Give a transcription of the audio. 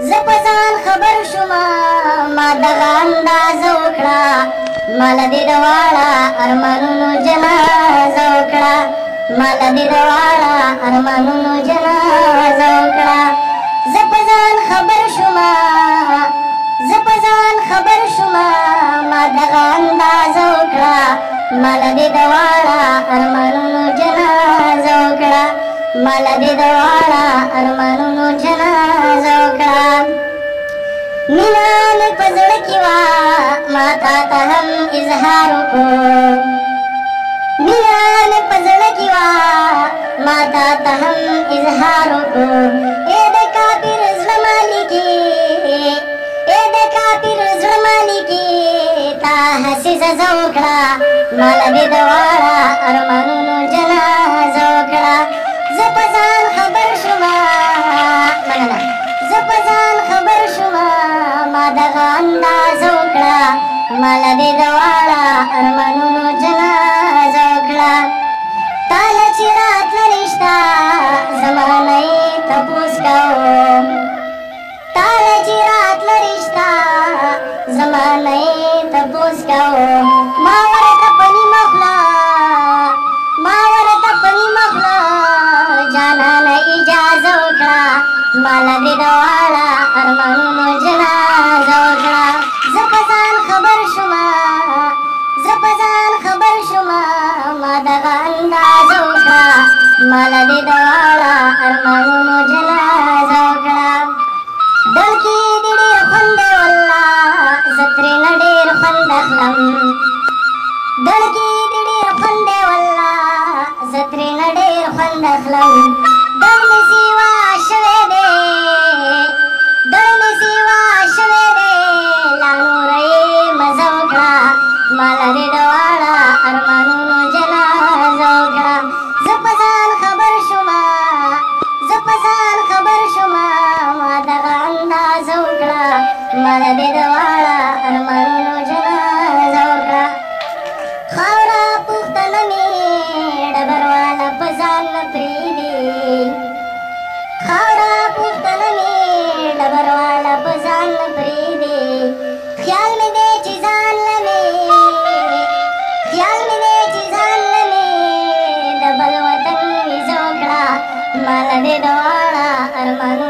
زپزان خبر شما ما دغه انداز وکړه مال دې دواړه ارمانونو جنازه وکړه مال دې دواړه ارمانونو جنازه وکړه زپزان خبر شما ما دغه انداز وکړه مال دې دواړه ارمانونو جنازه وکړه مال دې دواړه ارمانونو جنازه وکړه مینا مې په زړه کې وه ما تا ته هم اظهار وکړو مینا مې په زړه کې وه ما تا ته هم اظهار وکړو ای د کافر زړه مالکې ای د کافر زړه مالکې تا هسې سزا وکړه مال دې دواړه ارمانونو جنازه وکړه زه په ځان خبر شومه مننه زه په ځان خبر شومه ما دغه اندازه وکړه مال دې دواړه ارمانونو جنازه وکړه تاله چې راتله رشته زمانه یې تپوس کوم تاله چې راتله رشته زمانه یې تپوس کوم ما ورته په نیمه خوله جانانه اجازه وکړه مال دې دواړه ارمانونو جنازه وکړه زه په ځان خبر شومه ما دغه اندازه وکړه مال دې دواړه ارمانونو جنازه وکړه دل کې دې ډېر خوند دی والله زه ترېنه ډېر خوند اخلم دل کې دې ډېر خوند دی والله زه ترېنه ډېر خوند اخلم دل مې سیوا شوی دی لا نوره یې مزه وکړه مال دې دواړه ارمانونو جنازه وکړه زه په ځان خبر شومه ما دغه اندازه وکړه مال دې دواړه ارمانونو جنازه وکړه خاوره پوښتنه مې ډبرواله په ځان نه پرېږدي خاوره پوښتنه مې ډبرواله په ځان نه پرېږدي خیال مې دی چې ځان له مې د بل وطن ویزه وکړه مال دې دواړه ارمانونه